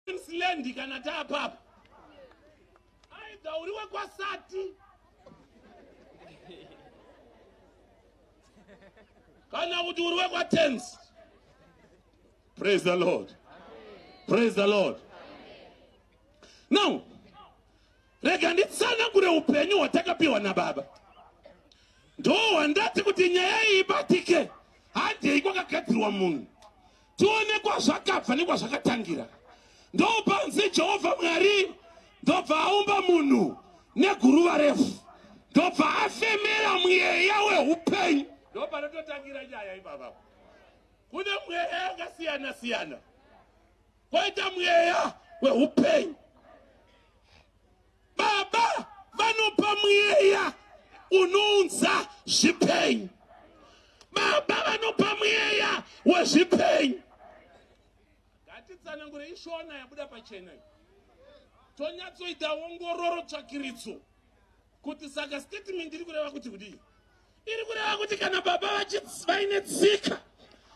Queensland kana tapapa. Aidha uriwe kwa sati. Kana kuti uriwe kwa tens. Praise the Lord. Praise the Lord. Now, rega nditsana kure upenyu watakapiwa na baba. Ndo wandati kuti nyaya ibatike. Handi kwakagadzirwa munhu. Tione kwa zvakabva nekwa zvakatangira. Ndo panzi Jehovha Mwari ndobva aumba munhu neguruva refu. Ndobva afemera mweya weupenyu. Ndo panototangira nyaya ibaba. Kune mweya yakasiyana siyana. Koita mweya weupenyu. Baba vanopa mweya unounza zvipenyu. Baba vanopa mweya wezvipenyu. Ngatitsanangure ishona yabuda pachena. Tonyatsoita ongororo tsvakiritso kuti saka statement iri kureva kuti kudii. Iri kureva kuti kana baba vaine tsika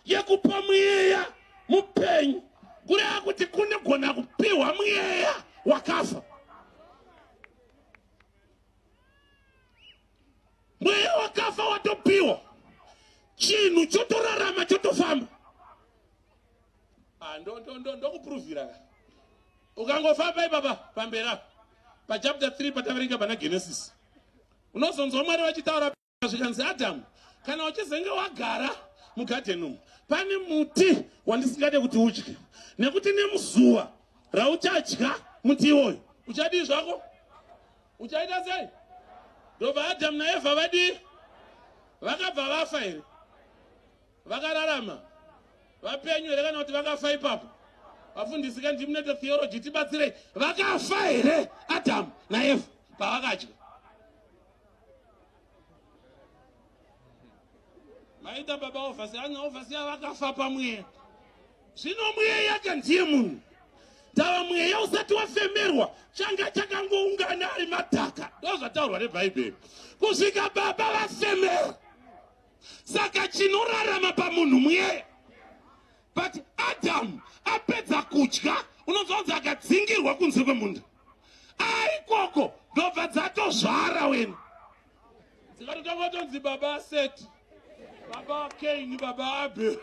yekupa mweya mupenyu, kureva kuti kunogona kupiwa mweya wakafa. Mweya wakafa watopiwa. Chinhu chotorarama chotofamba. Ndokuprovira. Ukangofamba ibaba pambera. Pa chapter 3 pataverenga pana Genesis. Unozonzwa Mwari vachitaura zvikanzi Adam, kana uchizenge wagara mugarden pane muti wandisingade kuti udye. Nekuti nemuzuva rauchadya muti iwoyo, uchadii zvako? Uchaita sei? Ndobva Adam naEvha vadii? Vakabva vafa here? Vakararama? Vapenyu here kana kuti vakafa ipapo? Vafundisi kandi munoita theology tibatsirei. Vakafa here Adam naEvha pavakadya? Maita baba ofasi, anya ofasi vakafa pamweya. Zvino mweya kandiye munhu. Tava mweya usati wafemerwa, changa chakangoungana ari madhaka. Ndozvataurwa neBhaibheri. Kusvika baba vafemera. Saka chinorarama pamunhu mweya. But Adam apedza kudya, unonzwa kuti akadzingirwa kunze kwemunda. Aikoko ndobva dzatozvara wena. Dzikatotongotonzi baba Seti, baba Cain, baba Abel.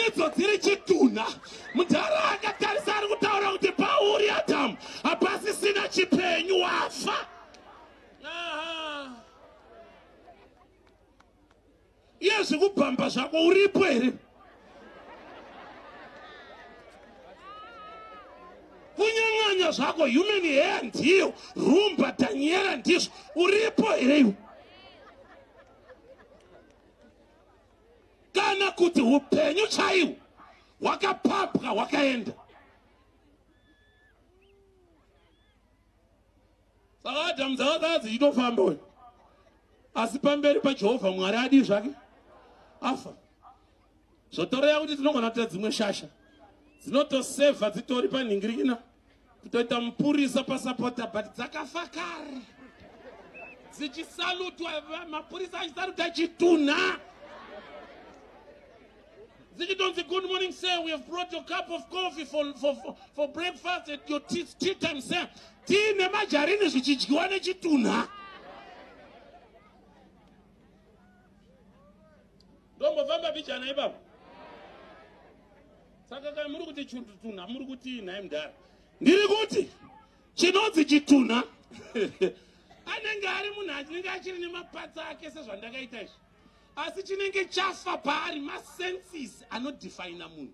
Idzo dziri chitunha. Mudhara akatarisa ari kutaura kuti pauri Adam hapasisina chipenyu, wafa. Iye zvikubhamba zvako uripo here? Kunyang'anya zvako human hair ndiyo, rumba tanyera ndizvo, uripo here? Kana kuti upenyu chaiwo wakapapwa wakaenda. Saka Adam dzakadzi itofamba we. Asi pamberi paJehovha Mwari adii zvake? Afa. Zvotoreva kuti tinogona kuita dzimwe shasha dzinotosevha dzitori panhingirikina kutoita mupurisa pasapota, but dzakafa kare. Dzichisalutwa, mapurisa achisaluta chitunha. Zichitonzi, good morning sir, we have brought your cup of coffee for breakfast at your tea time sir. Tea nemajarini zvichidyiwa nechitunha. Ndombofamba bijana ipapo. Saka kana muri kuti chitunha, muri kuti nhaye mudhara. Ndiri kuti chinonzi chitunha anenge ari munhu achinenge achiri nemapatsa ake sezvandakaita izvi. Asi chinenge chafa paari masenses anodefine munhu.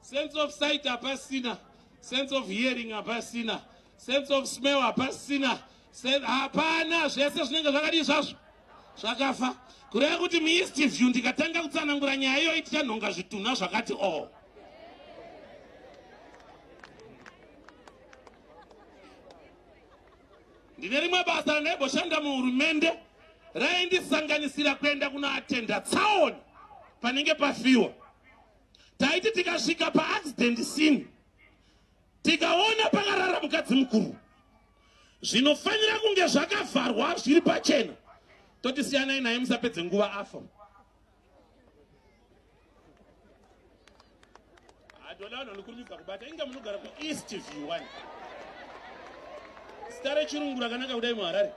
Sense of sight hapasina, sense of hearing hapasina, sense of smell hapasina, hapana zvese zvinenge zvakadii zvazvo zvakafa. Kureva kuti muEast View ndikatanga kutsanangura nyaya iyo tichanhonga zvitunha zvakati oh. Ndine rimwe basa randaiboshanda muhurumende raindisanganisira kuenda kunoatenda tsaoni panenge pafiwa. Taiti tikasvika paaccident scene tikaona pakarara mukadzi mukuru, zvinofanira kunge zvakavharwa zviri pachena, toti siyanai naye musapedze nguva afa. madola anokurumidza kubata inga munogara kuEast View 1 stare chirungu rakanaka kudai muHarare.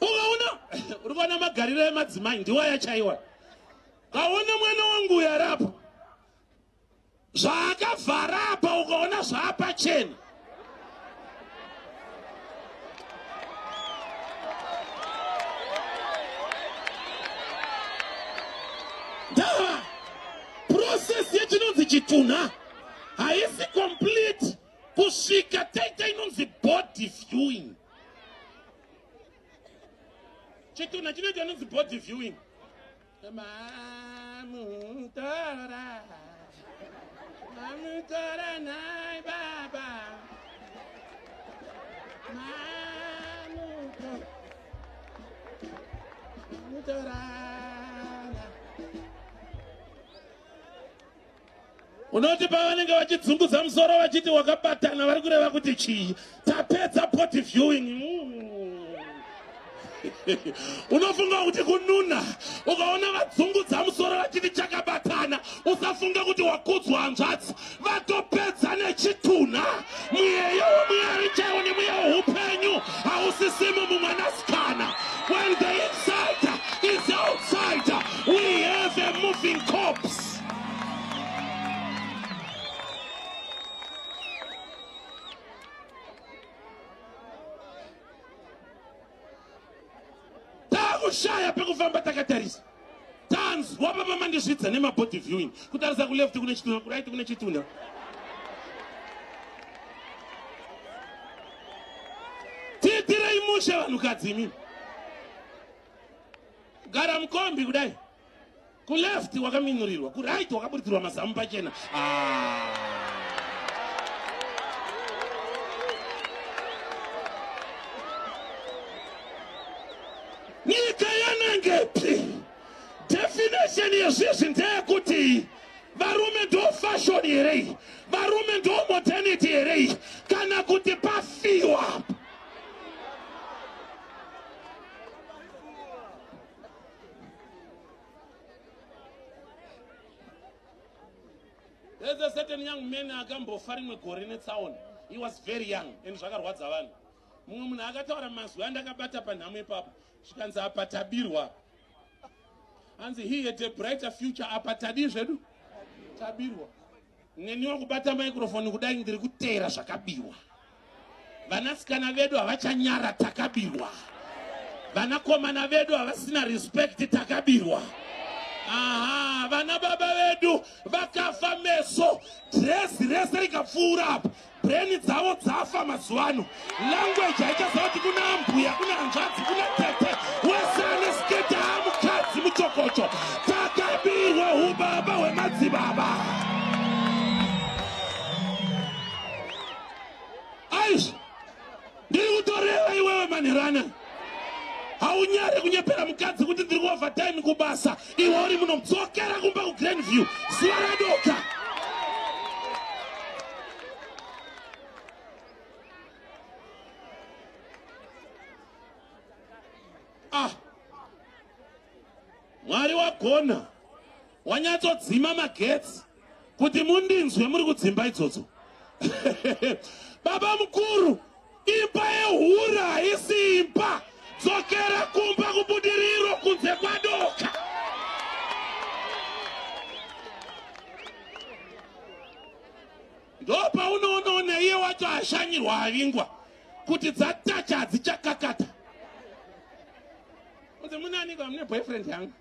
Ukaona uri kuona magariro emadzimai ndiwo yachaiwa. Kaona mwana wangu yarapo zvaakavhara apa ukaona zvaapachena. Ndava process yechinonzi chitunha haisi complete kusvika taita inonzi body viewing. Chitunha chinoita inonzi body viewing. Mamutora nai baba. Mamutora. Unoti pavanenge vachidzungudza musoro vachiti wakabatana vari kureva kuti chii tapedza body viewing. Unofunga kuti kununa ukaona vadzungudza musoro vachiti chakabatana usafunga kuti wakudzwa hanzvadzi vatopedza nechitunha. Mweya womwari chaiwo nemweya weupenyu hausisimo mumwanasikana. When the insider is outsider, we have a moving corpse. Shaya pekufamba takatarisa tanzwa baba mandizvidza nemabody viewing kutarisa kuleft kune chitunha kuright kune chitunha. Tiitirei mushe vanhukadzi imi gara mukombi kudai kuleft wakaminurirwa kuright wakaburitirwa mazamu pachena. Nyika yanangepi definition yezvizvi ndeyekuti varume ndo fashion here, varume ndo modernity here, kana kuti pafiwa. There's a certain young man akambofa rimwe gore netsaona. He was very young and zvakarwadza vanhu. Mumwe munhu akataura mazwi andakabata panhamo ipapo zvikanzi apa tabirwa. Hanzi he had a brighter future apa tadi zvedu tabirwa. Neniwa kubata microphone kudai ndiri kuteera zvakabiwa. Vanasikana vedu havachanyara takabirwa. Vanakomana vedu havasina respect takabirwa. Aha, vana baba vedu vakafa meso, dress rese rikapfuura apa. Brain dzavo dzafa mazuwano. Language haichaziva kuti kuna mbuya, kuna hanzvadzi, kuna tete. Wese ane skete mukadzi muchokocho. Takabirwa ubaba hwemadzibaba. Aizvi, ndiri kutoreva iwewe manherana. Haunyare kunyepera mukadzi kuti ndiri overtime kubasa. Iwe uri muno dzokera kumba ku Grandview. Zuva radoka. Mwari wagona wanyatsodzima magetsi kuti mundinzwe muri kudzimba idzodzo. Baba mukuru, imba yehura haisi imba. Dzokera kumba kubudiriro kunze kwadoka. Ndopa unoona iye wacho ashanyirwa havingwa kuti dzatacha hadzichakakata. Kuti munanikwa mune boyfriend yangu.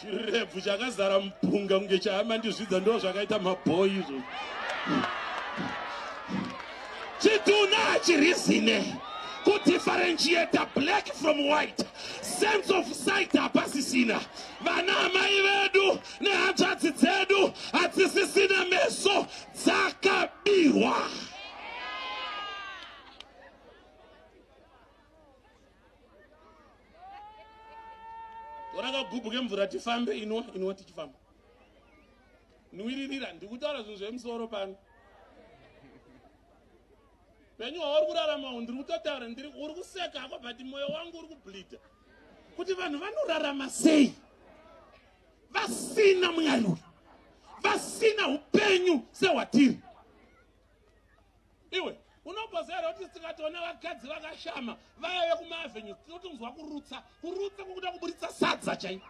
Chirebvu chakazara mupunga kunge chahama ndizvidza ndo zvakaita mabhoyi izvo. Chitunha hachirizine kudifferentiate black from white. Sense of sight hapasisina. Vanamai vedu nehanzvadzi dzedu hadzisisina meso, dzakabirwa. Torakagubhuke mvura tifambe inwa tichifamba. Nuiririra ndikutaura zvinhu zvemusoro pano. Penyu hauri kurarama ndiri kutotaura uri kuseka hako but moyo wangu uri kubleeda. kuti vanhu vanorarama sei vasina Mwari, vasina upenyu sehwatiri. Iwe unobozera kuti tikatona vakadzi vakashama vaya vekumavenue tinotonzwa kurutsa kukuda kuburitsa sadza chai.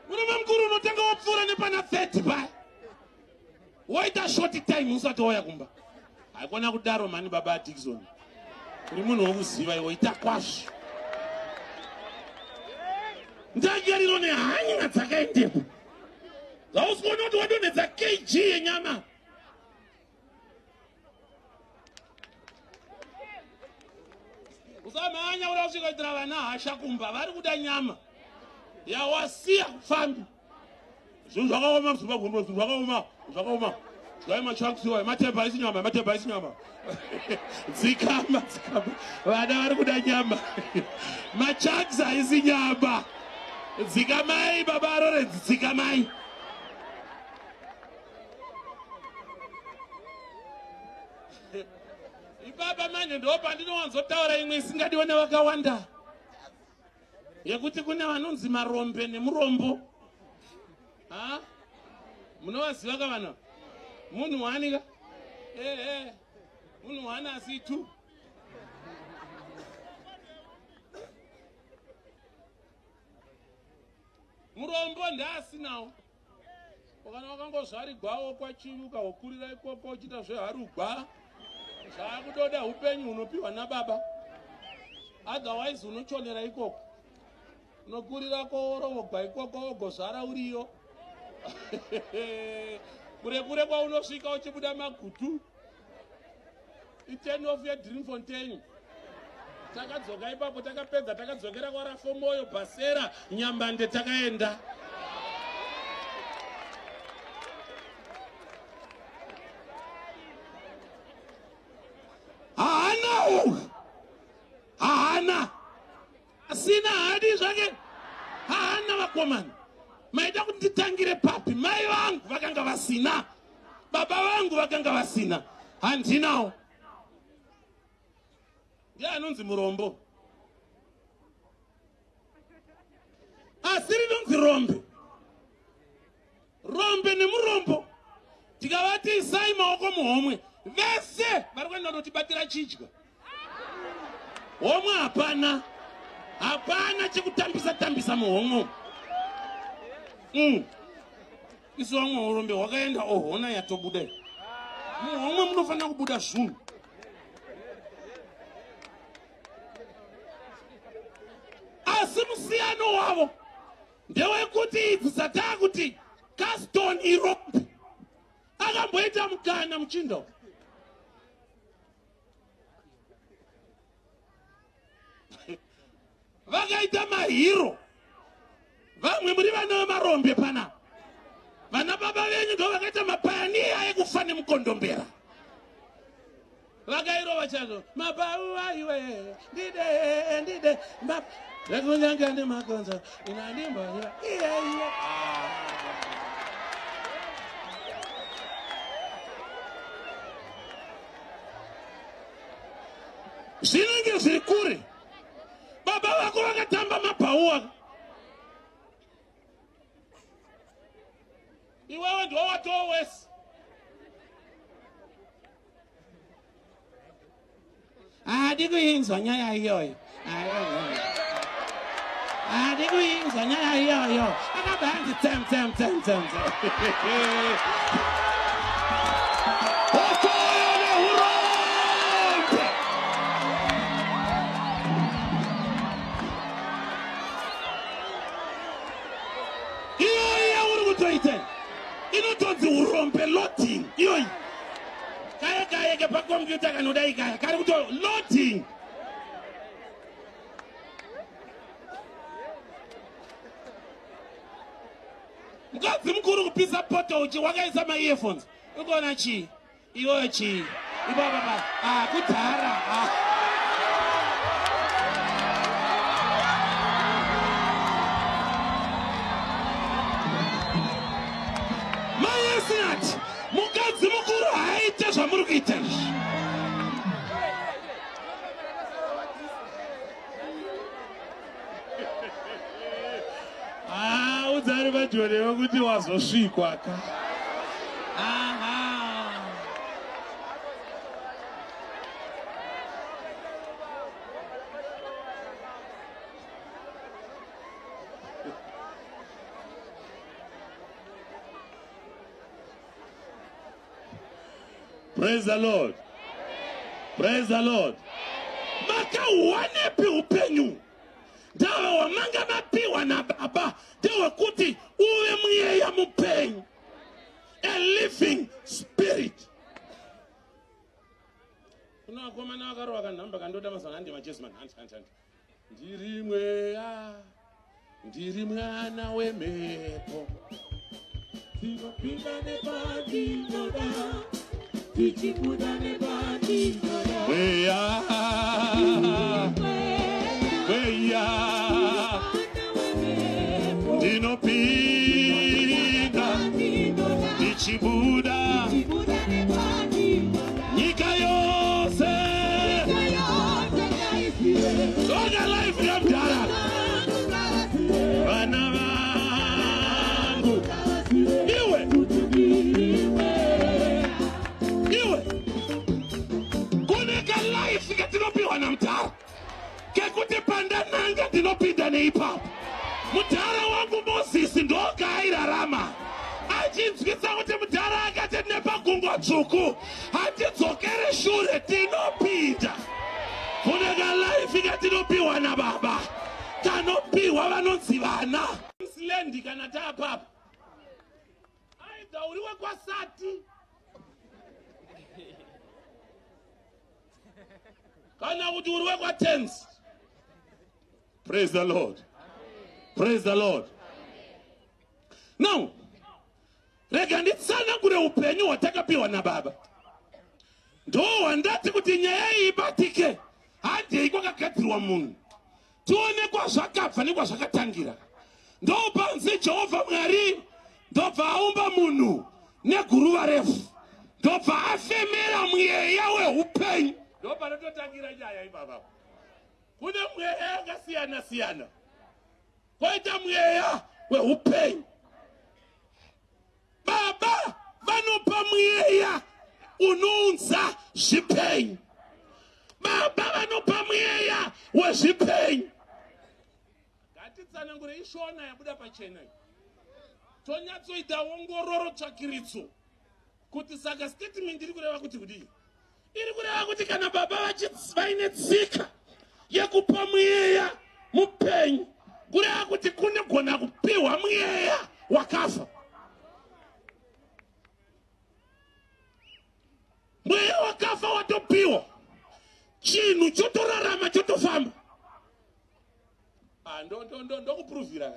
Murume mukuru unotenga wapfuura nepana 30 paya waita short time usati wauya kumba. Haikona kudaro mani baba Adikson, uri munhu wokuziva iwe, ita kwazvo. Ndajariro nehanya dzakaendepo zausikuona kuti wadonhedza kg yenyama. Usamhanya uri kusvika kuitira vana hasha kumba, vari kuda nyama yawasiya kufambi. Zvinhu zvakaoma muZimbabwe, zvinhu zvakaoma. Zvai machakusiwa matebha isi nyama. Dzikama. Vana vari kuda nyama. Machaks haisi nyama. Dzikamai baba Arorenzi, dzikamai. Ibaba manje ndopa ndinowanzotaura imwe isingadiwe nevakawanda yekuti kune vanonzi marombe nemurombo. Munovaziva kavana? Munhu wanika? Munhu wana asi tu. Murombo ndaasinawo. Wakana wakangozvarigwawo kwachiruka wokurira ikoko uchita zveharugwa. Zvakutoda upenyu unopiwa nababa. Otherwise unochonera ikoko. Unokurira koorogwa ikoko wogozvara uriyo. Kure kwaunosvika uchibuda magutu. Iteni of yeDriefontein. Takadzoka ipapo takapedza takadzokera kwaRafomoyo Basera Nyambande takaenda. Hana asina hadi zvake, hana vakomana. Maida kuti nditangire papi? Mai vangu vakanga vasina, baba vangu vakanga vasina, handinawo. Ndiye anonzi murombo, asi rinonzi rombe. Rombe nemurombo tikavati isai maoko muhomwe, vese vari kuenda kundotibatira chidya. Homwe hapana chekutambisa muhomwe. Isu vamwe urombe hwakaenda ohona yatobuda. Muhomwe munofanira kubuda zvinhu. Asi musiyano wavo ndewekuti idzi dzatakuti Gaston irombe akamboita mukana muchinda. Vakaita mahiro. Vamwe muri vana vemarombe pana. Vana baba venyu ndo vakaita mapayaniya ekufa nemukondombera. Vakairova chazo. Mabauwa iwe ndide Vekunyanga nemakonzo inandimba iye. Zvinenge zviri kure. Baba vako vakatamba mabhauwa. Iwewe ndiwo watowesi. Hadi kuinzwa nyaya iyoyo. Hadi kuinzwa nyaya iyoyo. Akabanzi tem. Inotonzi urombe loading. Iyoyi. Kaya ke pa computer kanodai kaya. Kari kuto loading. Mukadzi mukuru kupisa poto uchi wakaisa ma earphones. Ukona chi? Iyoyi chi? Ibaba. Kudhara. Mayesiyati. Ndinotorewa kuti wazosvikwa ka. Aha. Praise the Lord. Praise the Lord. Maka wanepi upenyu. Dawa wamanga mapiwa na baba. Dawa kuti uwe mwenye ya mupenyu. A living spirit. Kuna kwa mana wakaru wakanamba kandoda masana ndi majesman. Ndiri mwana wemepo. Tinopinda nebadi noda. Tichibuda nebadi noda. Weya. Dinopinda. Tichibuda. Nika yose. Soga life ya mdara. Bana wangu. Iwe. Kuneka life katinopiwa na mtara. Kekuti panda nanga dinopinda ne hip-hop. Mutara wangu Moses ndoka airarama. Achinzwisa kuti mutara akati nepakungo tsvuku. Hatidzokere shure dinopinda. Kuneka life katinopiwa na baba. Kanopiwa vanonzi vana. Msilendi kana tapapa. Aidha uriwe kwa sati. Kana kuti uriwe kwa tens. Praise the Lord. Praise the Lord. Now, rega nditsana kure upenyu watakapiwa na baba. Ndo wandati kuti nyaya ibatike. Hadi iko kakatiriwa munhu. Tuone kwa zvakabva nekwa zvakatangira. Ndo panzi Jehovha Mwari ndobva aumba munhu neguruva refu. Ndobva afemera mweya weupenyu. Ndo panototangira nyaya ibaba. Kune mweya yakasiyana siyana. Koita mweya weupenyu. Baba vanopa mweya unounza zvipenyu. Baba vanopa mweya wezvipenyu. Ngatitsanangure ishona yabuda pachena. Tonyatsoita ongororo tsvakiritso. Kuti saka statement iri kureva kuti kudii? Iri kureva kuti kana baba vaine tsika yekupa mweya mupenyu, kureva kuti kunogona kupiwa mweya wakafa. Mweya wakafa watopiwa. Chinhu chotorarama chotofamba. Ndokuprovira.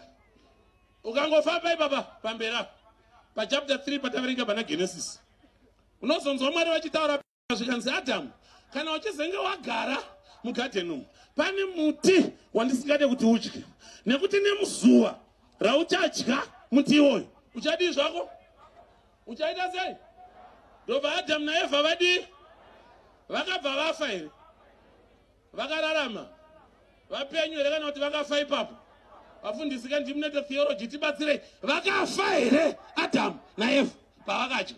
Ukangofamba ibaba pambera. Pa chapter 3 pataverenga pana Genesis. Unozonzwa Mwari vachitaura zvikanzi Adamu, kana uchizenge wagara mugarden pane muti wandisingade kuti udye, nekuti nemuzuva rauchadya muti iwoyo uchadii zvako? Uchaita sei? Ndobva Adamu naEvha vadii? Vakabva vafa here? Vakararama? Vapenyu here kana kuti vakafa ipapo? Vafundisi kandimunete theology tibatsirei. Vakafa here Adamu naEvha pavakadya?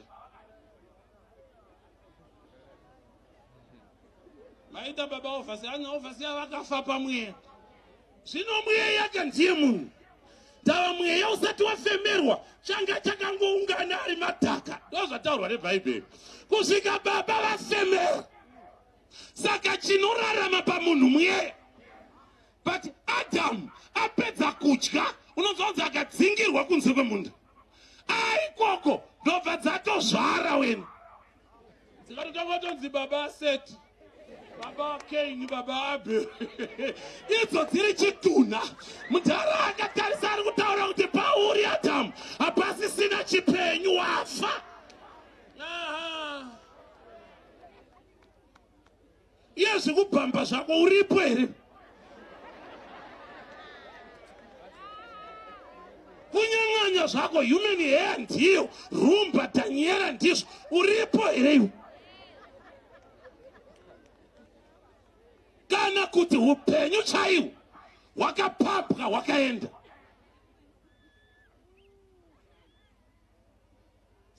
Maita baba ofasi, ana ofasi vakafa pamweya. Zvino mweya yake ndiye munhu. Tava mweya usati wafemerwa, changa chakangoungana ari madhaka. Ndozvataurwa neBhaibheri. Kusvika baba vafemera. Saka chinorarama pamunhu mweya. But Adamu apedza kudya, unonzwa akadzingirwa kunze kwemunda. Aikoko ndobva dzatozvara wena. Dzikatotongotonzi baba Seti, baba Kaini, baba Abel. Idzo dziri chitunha. Mudhara akatarisa ari kutaura kuti pauri Adamu hapasisina chipenyu, wafa. Iye zvikubhamba zvako uripo here? Kunyang'anya zvako human hair ndiyo, rumba Daniela ndizvo, uripo here iwe? Kana kuti upenyu chaiwo wakapapwa wakaenda.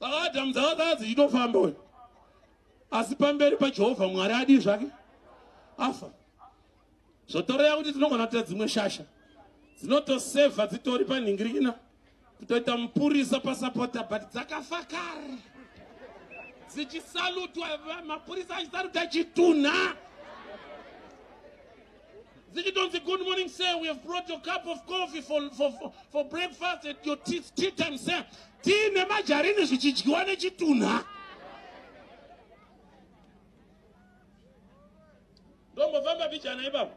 Saka mdzakadzi inofamba we. Asi pamberi paJehovha Mwari adi zvake. Afa. Zvotoreva kuti tinogona kuita dzimwe shasha. Dzinotosevha dzitori panhingirina. Kutoita mupurisa pasapota but dzakafa kare. Dzichisalutwa mapurisa achisaluta chitunha. Zichitonzi, good morning sir, we have brought your cup of coffee for breakfast at your tea time sir. Tea nemajarini zvichidyiwa nechitunha. Ndombofamba bijana ipapo.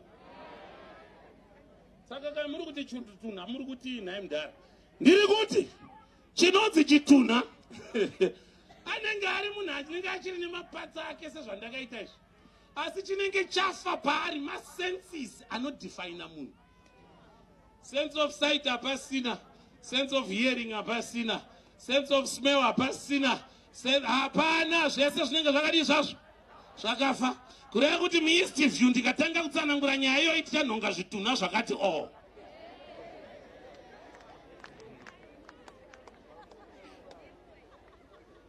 Saka kai muri kuti chitunha muri kuti nhaye mudhara. Ndiri kuti chinonzi chitunha anenge ari munhu achinenge achiri nemapatsa ake sezvandakaita izvi. Asi chinenge chafa paari masenses anodefina munhu. Sense of sight hapasina, sense of hearing hapasina, sense of smell hapasina, hapana zvese zvinenge zvakadi zvazvo zvakafa. Kureva kuti muEast View ndikatanga kutsanangura nyaya iyo tichanhonga zvitunha zvakati oh.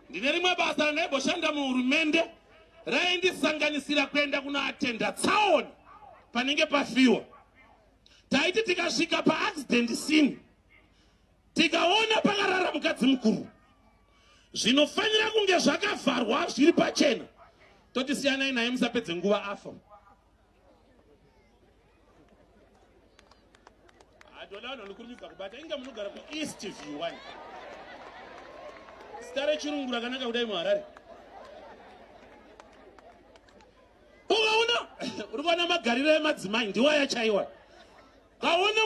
Ndine rimwe basa randaiboshanda muhurumende raindisanganisira kuenda kunoatenda tsaona panenge pafiwa. Taiti tikasvika paaccident scene tikaona pakarara mukadzi mukuru zvinofanira kunge zvakavharwa zviri pachena, toti siyanai naye musapedze nguva afa. Adola vanhu vanokurumidza kubata inga munogara kuEast View 1. Stare chirungu rakanaka kudai muHarare. Ukaona uri kuona magariro emadzimai ndiwo yachaiwa. Kaona